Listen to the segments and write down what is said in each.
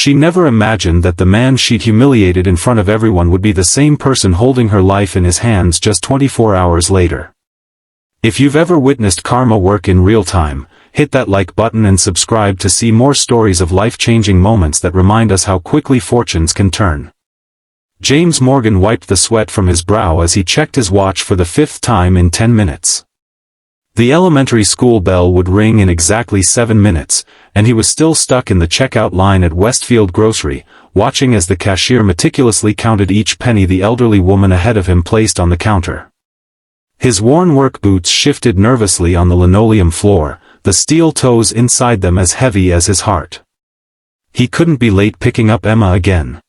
She never imagined that the man she'd humiliated in front of everyone would be the same person holding her life in his hands just 24 hours later. If you've ever witnessed karma work in real time, hit that like button and subscribe to see more stories of life-changing moments that remind us how quickly fortunes can turn. James Morgan wiped the sweat from his brow as he checked his watch for the 5th time in 10 minutes. The elementary school bell would ring in exactly 7 minutes, and he was still stuck in the checkout line at Westfield Grocery, watching as the cashier meticulously counted each penny the elderly woman ahead of him placed on the counter. His worn work boots shifted nervously on the linoleum floor, the steel toes inside them as heavy as his heart. He couldn't be late picking up Emma again.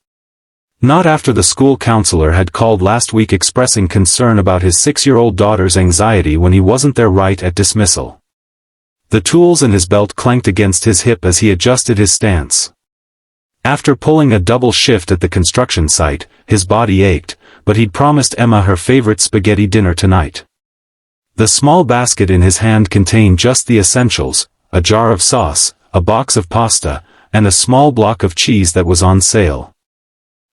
Not after the school counselor had called last week expressing concern about his 6-year-old daughter's anxiety when he wasn't there right at dismissal. The tools in his belt clanked against his hip as he adjusted his stance. After pulling a double shift at the construction site, his body ached, but he'd promised Emma her favorite spaghetti dinner tonight. The small basket in his hand contained just the essentials: a jar of sauce, a box of pasta, and a small block of cheese that was on sale.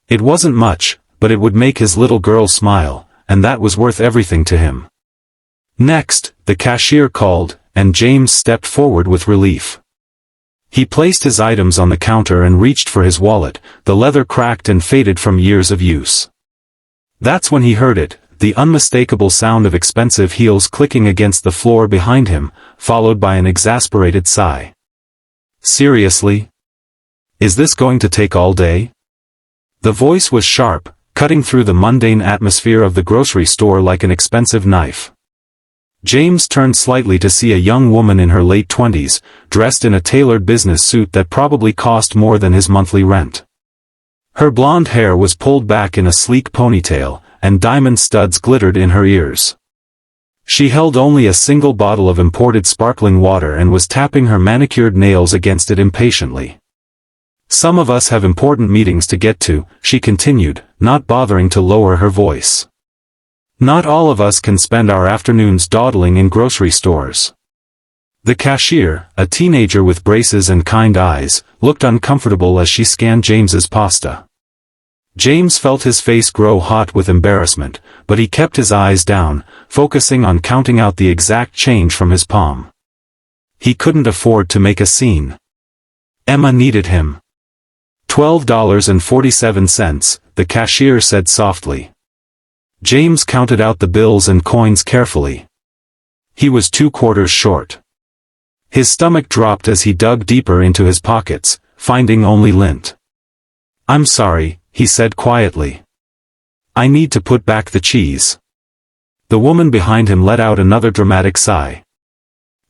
It wasn't much, but it would make his little girl smile, and that was worth everything to him. Next, the cashier called, and James stepped forward with relief. He placed his items on the counter and reached for his wallet, the leather cracked and faded from years of use. That's when he heard it, the unmistakable sound of expensive heels clicking against the floor behind him, followed by an exasperated sigh. Seriously? Is this going to take all day? The voice was sharp, cutting through the mundane atmosphere of the grocery store like an expensive knife. James turned slightly to see a young woman in her late 20s, dressed in a tailored business suit that probably cost more than his monthly rent. Her blonde hair was pulled back in a sleek ponytail, and diamond studs glittered in her ears. She held only a single bottle of imported sparkling water and was tapping her manicured nails against it impatiently. "Some of us have important meetings to get to," she continued, not bothering to lower her voice. "Not all of us can spend our afternoons dawdling in grocery stores." The cashier, a teenager with braces and kind eyes, looked uncomfortable as she scanned James's pasta. James felt his face grow hot with embarrassment, but he kept his eyes down, focusing on counting out the exact change from his palm. He couldn't afford to make a scene. Emma needed him. $12.47, the cashier said softly. James counted out the bills and coins carefully. He was 2 quarters short. His stomach dropped as he dug deeper into his pockets, finding only lint. "I'm sorry," he said quietly. "I need to put back the cheese." The woman behind him let out another dramatic sigh.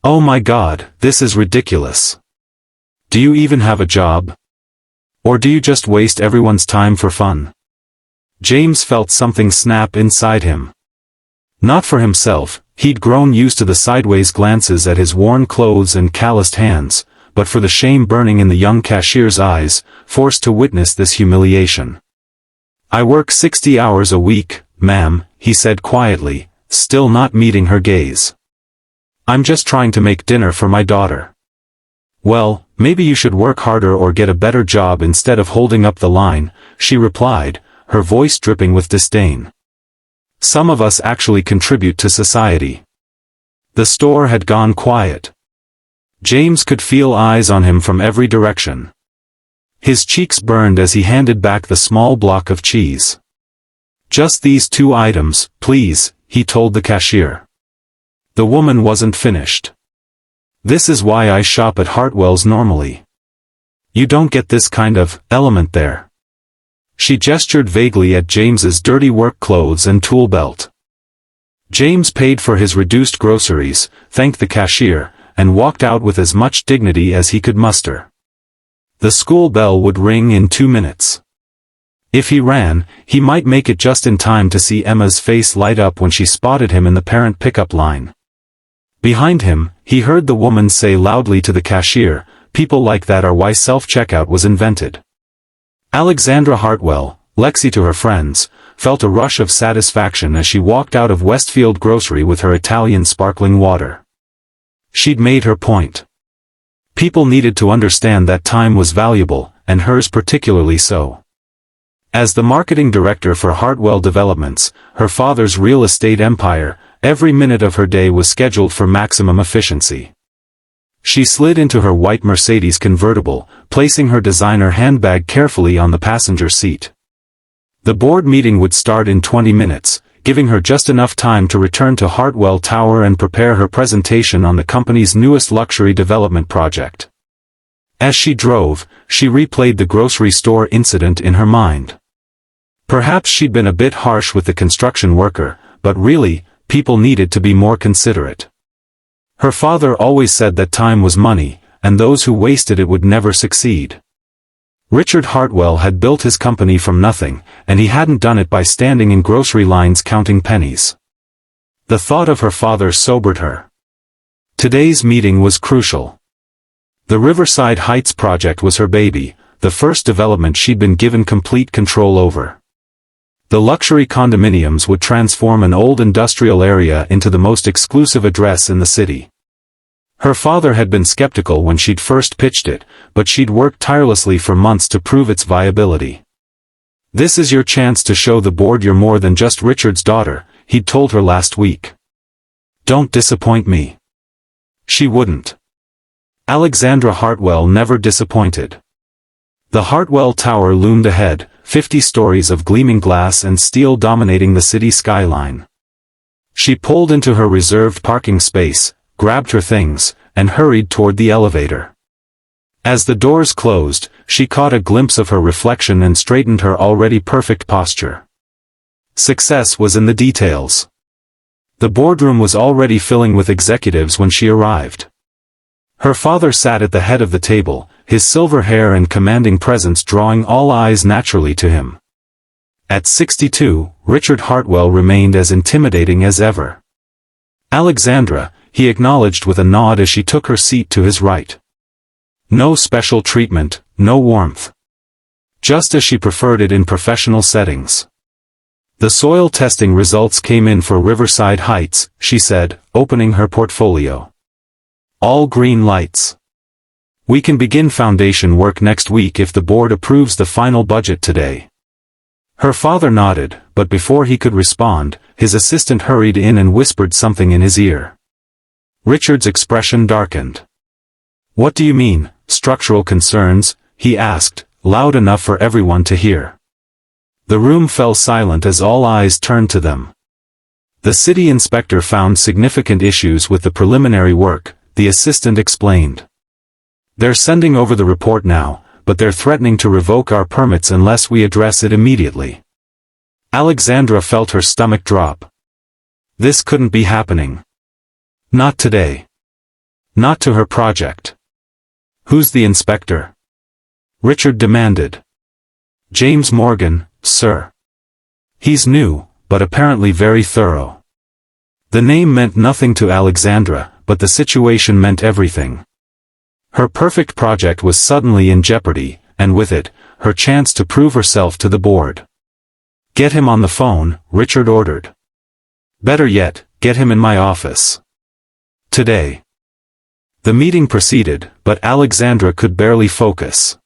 "Oh my God, this is ridiculous. Do you even have a job? Or do you just waste everyone's time for fun?" James felt something snap inside him. Not for himself, he'd grown used to the sideways glances at his worn clothes and calloused hands, but for the shame burning in the young cashier's eyes, forced to witness this humiliation. "I work 60 hours a week, ma'am," he said quietly, still not meeting her gaze. "I'm just trying to make dinner for my daughter." "Well, maybe you should work harder or get a better job instead of holding up the line," she replied, her voice dripping with disdain. "Some of us actually contribute to society." The store had gone quiet. James could feel eyes on him from every direction. His cheeks burned as he handed back the small block of cheese. "Just these 2 items, please," he told the cashier. The woman wasn't finished. "This is why I shop at Hartwell's normally. You don't get this kind of element there." She gestured vaguely at James's dirty work clothes and tool belt. James paid for his reduced groceries, thanked the cashier, and walked out with as much dignity as he could muster. The school bell would ring in 2 minutes. If he ran, he might make it just in time to see Emma's face light up when she spotted him in the parent pickup line. Behind him, he heard the woman say loudly to the cashier, "People like that are why self-checkout was invented." Alexandra Hartwell, Lexi to her friends, felt a rush of satisfaction as she walked out of Westfield Grocery with her Italian sparkling water. She'd made her point. People needed to understand that time was valuable, and hers particularly so. As the marketing director for Hartwell Developments, her father's real estate empire, every minute of her day was scheduled for maximum efficiency. She slid into her white Mercedes convertible, placing her designer handbag carefully on the passenger seat. The board meeting would start in 20 minutes, giving her just enough time to return to Hartwell Tower and prepare her presentation on the company's newest luxury development project. As she drove, she replayed the grocery store incident in her mind. Perhaps she'd been a bit harsh with the construction worker, but really, people needed to be more considerate. Her father always said that time was money, and those who wasted it would never succeed. Richard Hartwell had built his company from nothing, and he hadn't done it by standing in grocery lines counting pennies. The thought of her father sobered her. Today's meeting was crucial. The Riverside Heights project was her baby, the first development she'd been given complete control over. The luxury condominiums would transform an old industrial area into the most exclusive address in the city. Her father had been skeptical when she'd first pitched it, but she'd worked tirelessly for months to prove its viability. "This is your chance to show the board you're more than just Richard's daughter," he'd told her last week. "Don't disappoint me." She wouldn't. Alexandra Hartwell never disappointed. The Hartwell Tower loomed ahead, 50 stories of gleaming glass and steel dominating the city skyline. She pulled into her reserved parking space, grabbed her things, and hurried toward the elevator. As the doors closed, she caught a glimpse of her reflection and straightened her already perfect posture. Success was in the details. The boardroom was already filling with executives when she arrived. Her father sat at the head of the table, his silver hair and commanding presence drawing all eyes naturally to him. At 62, Richard Hartwell remained as intimidating as ever. "Alexandra," he acknowledged with a nod as she took her seat to his right. No special treatment, no warmth. Just as she preferred it in professional settings. "The soil testing results came in for Riverside Heights," she said, opening her portfolio. "All green lights. We can begin foundation work next week if the board approves the final budget today." Her father nodded, but before he could respond, his assistant hurried in and whispered something in his ear. Richard's expression darkened. "What do you mean, structural concerns?" he asked, loud enough for everyone to hear. The room fell silent as all eyes turned to them. "The city inspector found significant issues with the preliminary work," the assistant explained. "They're sending over the report now, but they're threatening to revoke our permits unless we address it immediately." Alexandra felt her stomach drop. This couldn't be happening. Not today. Not to her project. "Who's the inspector?" Richard demanded. "James Morgan, sir. He's new, but apparently very thorough." The name meant nothing to Alexandra, but the situation meant everything. Her perfect project was suddenly in jeopardy, and with it, her chance to prove herself to the board. "Get him on the phone," Richard ordered. "Better yet, get him in my office. Today." The meeting proceeded, but Alexandra could barely focus.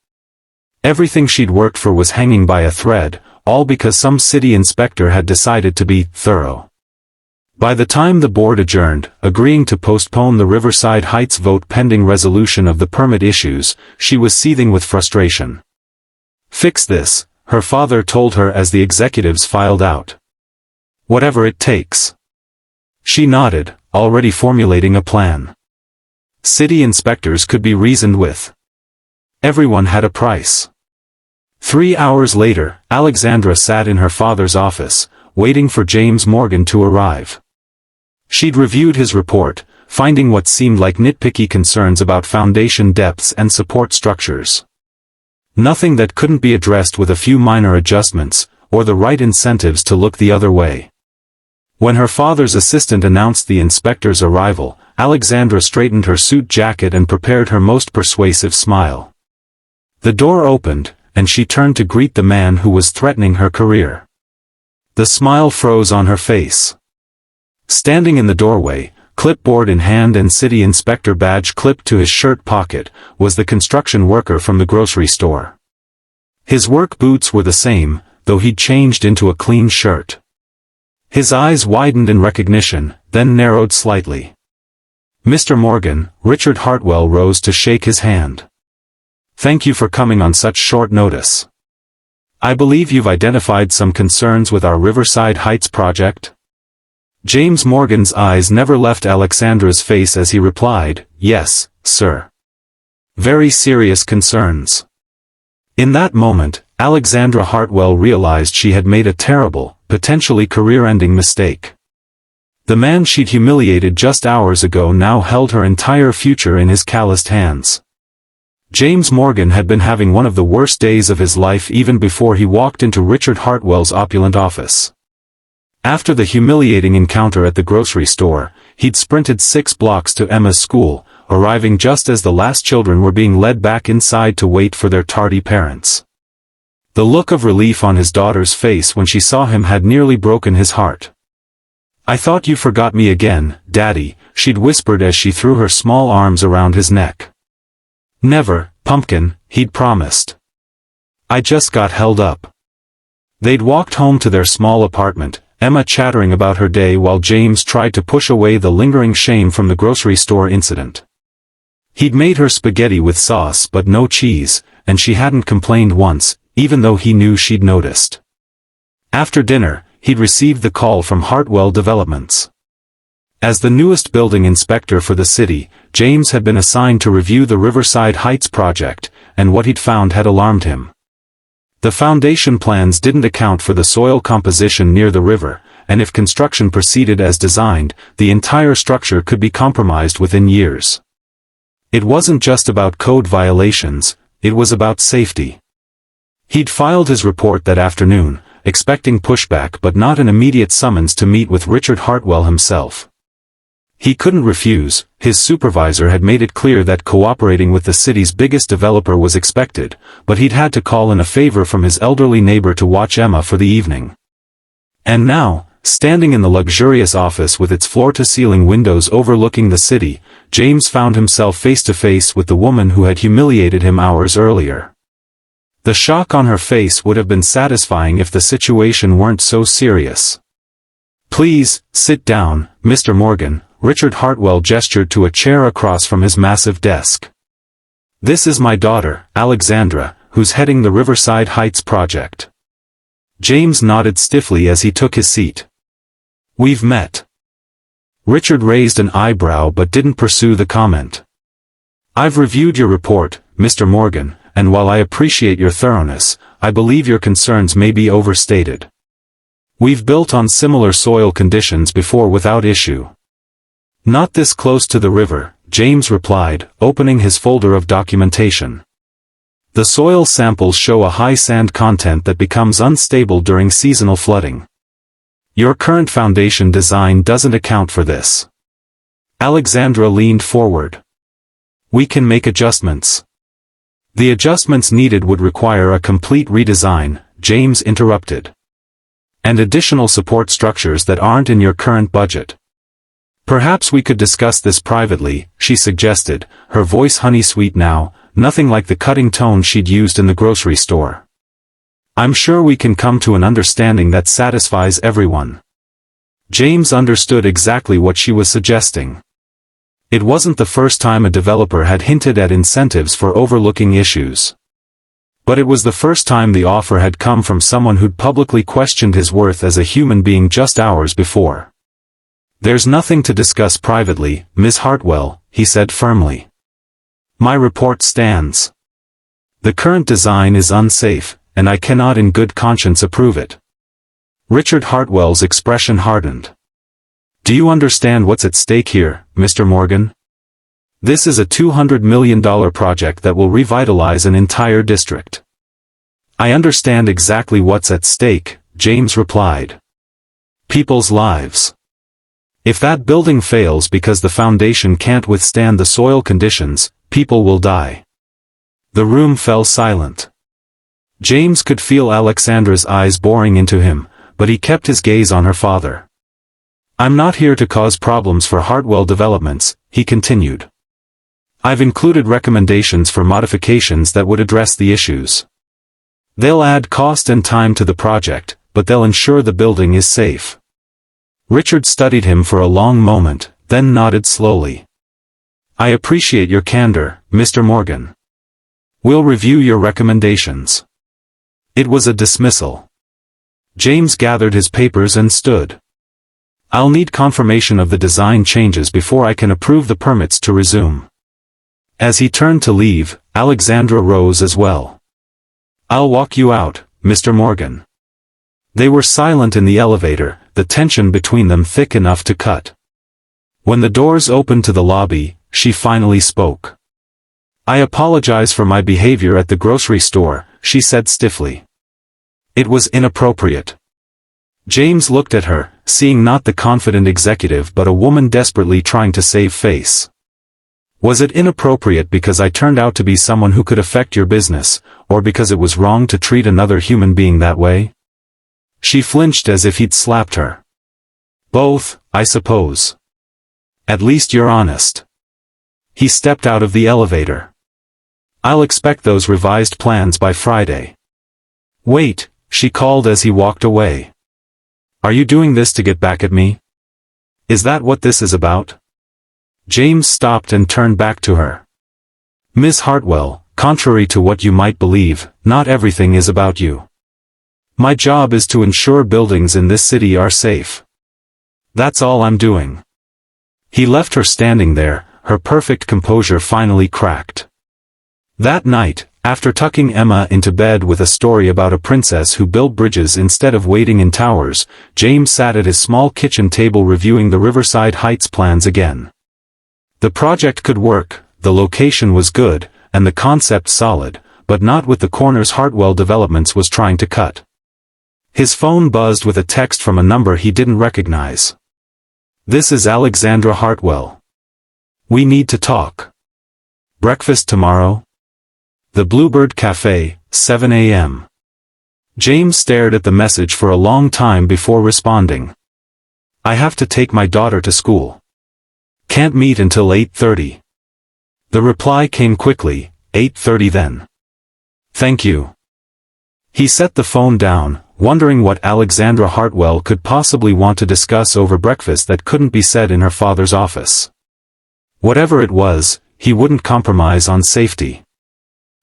Everything she'd worked for was hanging by a thread, all because some city inspector had decided to be thorough. By the time the board adjourned, agreeing to postpone the Riverside Heights vote pending resolution of the permit issues, she was seething with frustration. "Fix this," her father told her as the executives filed out. "Whatever it takes." She nodded, already formulating a plan. City inspectors could be reasoned with. Everyone had a price. 3 hours later, Alexandra sat in her father's office, waiting for James Morgan to arrive. She'd reviewed his report, finding what seemed like nitpicky concerns about foundation depths and support structures. Nothing that couldn't be addressed with a few minor adjustments, or the right incentives to look the other way. When her father's assistant announced the inspector's arrival, Alexandra straightened her suit jacket and prepared her most persuasive smile. The door opened, and she turned to greet the man who was threatening her career. The smile froze on her face. Standing in the doorway, clipboard in hand and city inspector badge clipped to his shirt pocket, was the construction worker from the grocery store. His work boots were the same, though he'd changed into a clean shirt. His eyes widened in recognition, then narrowed slightly. "Mr. Morgan," Richard Hartwell rose to shake his hand. "Thank you for coming on such short notice. I believe you've identified some concerns with our Riverside Heights project?" James Morgan's eyes never left Alexandra's face as he replied, "Yes, sir. Very serious concerns." In that moment, Alexandra Hartwell realized she had made a terrible, potentially career-ending mistake. The man she'd humiliated just hours ago now held her entire future in his calloused hands. James Morgan had been having one of the worst days of his life even before he walked into Richard Hartwell's opulent office. After the humiliating encounter at the grocery store, he'd sprinted 6 blocks to Emma's school, arriving just as the last children were being led back inside to wait for their tardy parents. The look of relief on his daughter's face when she saw him had nearly broken his heart. "I thought you forgot me again, Daddy," she'd whispered as she threw her small arms around his neck. "Never, Pumpkin," he'd promised. "I just got held up." They'd walked home to their small apartment, Emma chattering about her day while James tried to push away the lingering shame from the grocery store incident. He'd made her spaghetti with sauce but no cheese, and she hadn't complained once, even though he knew she'd noticed. After dinner, he'd received the call from Hartwell Developments. As the newest building inspector for the city, James had been assigned to review the Riverside Heights project, and what he'd found had alarmed him. The foundation plans didn't account for the soil composition near the river, and if construction proceeded as designed, the entire structure could be compromised within years. It wasn't just about code violations, it was about safety. He'd filed his report that afternoon, expecting pushback but not an immediate summons to meet with Richard Hartwell himself. He couldn't refuse, his supervisor had made it clear that cooperating with the city's biggest developer was expected, but he'd had to call in a favor from his elderly neighbor to watch Emma for the evening. And now, standing in the luxurious office with its floor-to-ceiling windows overlooking the city, James found himself face-to-face with the woman who had humiliated him hours earlier. The shock on her face would have been satisfying if the situation weren't so serious. "Please, sit down, Mr. Morgan," Richard Hartwell gestured to a chair across from his massive desk. "This is my daughter, Alexandra, who's heading the Riverside Heights project." James nodded stiffly as he took his seat. "We've met." Richard raised an eyebrow but didn't pursue the comment. "I've reviewed your report, Mr. Morgan, and while I appreciate your thoroughness, I believe your concerns may be overstated. We've built on similar soil conditions before without issue." "Not this close to the river," James replied, opening his folder of documentation. "The soil samples show a high sand content that becomes unstable during seasonal flooding. Your current foundation design doesn't account for this." Alexandra leaned forward. "We can make adjustments." "The adjustments needed would require a complete redesign," James interrupted. "And additional support structures that aren't in your current budget." "Perhaps we could discuss this privately," she suggested, her voice honey-sweet now, nothing like the cutting tone she'd used in the grocery store. "I'm sure we can come to an understanding that satisfies everyone." James understood exactly what she was suggesting. It wasn't the first time a developer had hinted at incentives for overlooking issues. But it was the first time the offer had come from someone who'd publicly questioned his worth as a human being just hours before. "There's nothing to discuss privately, Ms. Hartwell," he said firmly. "My report stands. The current design is unsafe, and I cannot in good conscience approve it." Richard Hartwell's expression hardened. "Do you understand what's at stake here, Mr. Morgan? This is a $200 million project that will revitalize an entire district." "I understand exactly what's at stake," James replied. "People's lives. If that building fails because the foundation can't withstand the soil conditions, people will die." The room fell silent. James could feel Alexandra's eyes boring into him, but he kept his gaze on her father. "I'm not here to cause problems for Hartwell Developments," he continued. "I've included recommendations for modifications that would address the issues. They'll add cost and time to the project, but they'll ensure the building is safe. Richard studied him for a long moment, then nodded slowly. I appreciate your candor, Mr. Morgan. We'll review your recommendations. It was a dismissal. James gathered his papers and stood. I'll need confirmation of the design changes before I can approve the permits to resume. As he turned to leave, Alexandra rose as well. I'll walk you out, Mr. Morgan. They were silent in the elevator, the tension between them thick enough to cut. When the doors opened to the lobby, she finally spoke. I apologize for my behavior at the grocery store, she said stiffly. It was inappropriate. James looked at her, seeing not the confident executive but a woman desperately trying to save face. Was it inappropriate because I turned out to be someone who could affect your business, or because it was wrong to treat another human being that way? She flinched as if he'd slapped her. Both, I suppose. At least you're honest. He stepped out of the elevator. I'll expect those revised plans by Friday. Wait, she called as he walked away. Are you doing this to get back at me? Is that what this is about? James stopped and turned back to her. Miss Hartwell, contrary to what you might believe, not everything is about you. My job is to ensure buildings in this city are safe. That's all I'm doing. He left her standing there, her perfect composure finally cracked. That night, after tucking Emma into bed with a story about a princess who built bridges instead of waiting in towers, James sat at his small kitchen table reviewing the Riverside Heights plans again. The project could work, the location was good, and the concept solid, but not with the corners Hartwell Developments was trying to cut. His phone buzzed with a text from a number he didn't recognize. This is Alexandra Hartwell. We need to talk. Breakfast tomorrow? The Bluebird Cafe, 7 a.m. James stared at the message for a long time before responding. I have to take my daughter to school. Can't meet until 8:30. The reply came quickly, 8:30 then. Thank you. He set the phone down, wondering what Alexandra Hartwell could possibly want to discuss over breakfast that couldn't be said in her father's office. Whatever it was, he wouldn't compromise on safety.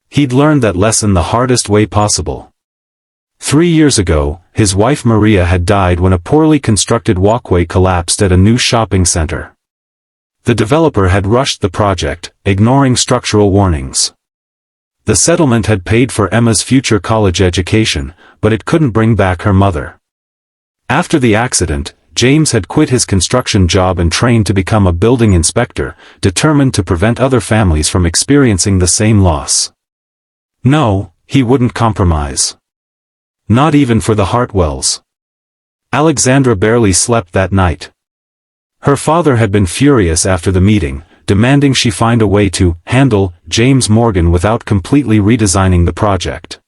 He'd learned that lesson the hardest way possible. 3 years ago, his wife Maria had died when a poorly constructed walkway collapsed at a new shopping center. The developer had rushed the project, ignoring structural warnings. The settlement had paid for Emma's future college education, but it couldn't bring back her mother. After the accident, James had quit his construction job and trained to become a building inspector, determined to prevent other families from experiencing the same loss. No, he wouldn't compromise. Not even for the Hartwells. Alexandra barely slept that night. Her father had been furious after the meeting, demanding she find a way to handle James Morgan without completely redesigning the project.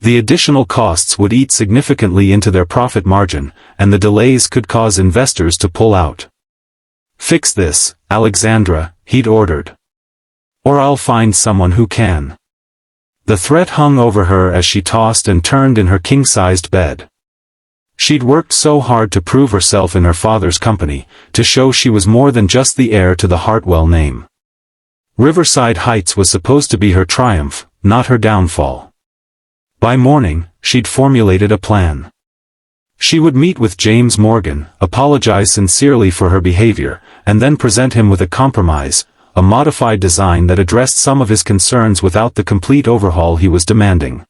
The additional costs would eat significantly into their profit margin, and the delays could cause investors to pull out. Fix this, Alexandra, he'd ordered. Or I'll find someone who can. The threat hung over her as she tossed and turned in her king-sized bed. She'd worked so hard to prove herself in her father's company, to show she was more than just the heir to the Hartwell name. Riverside Heights was supposed to be her triumph, not her downfall. By morning, she'd formulated a plan. She would meet with James Morgan, apologize sincerely for her behavior, and then present him with a compromise, a modified design that addressed some of his concerns without the complete overhaul he was demanding.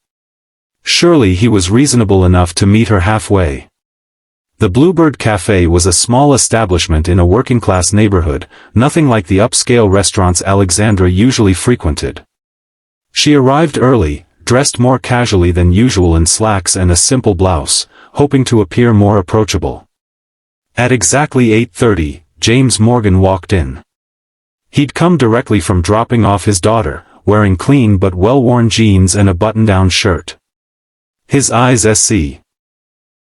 Surely he was reasonable enough to meet her halfway. The Bluebird Cafe was a small establishment in a working-class neighborhood, nothing like the upscale restaurants Alexandra usually frequented. She arrived early, dressed more casually than usual in slacks and a simple blouse, hoping to appear more approachable. At exactly 8:30, James Morgan walked in. He'd come directly from dropping off his daughter, wearing clean but well-worn jeans and a button-down shirt. His eyes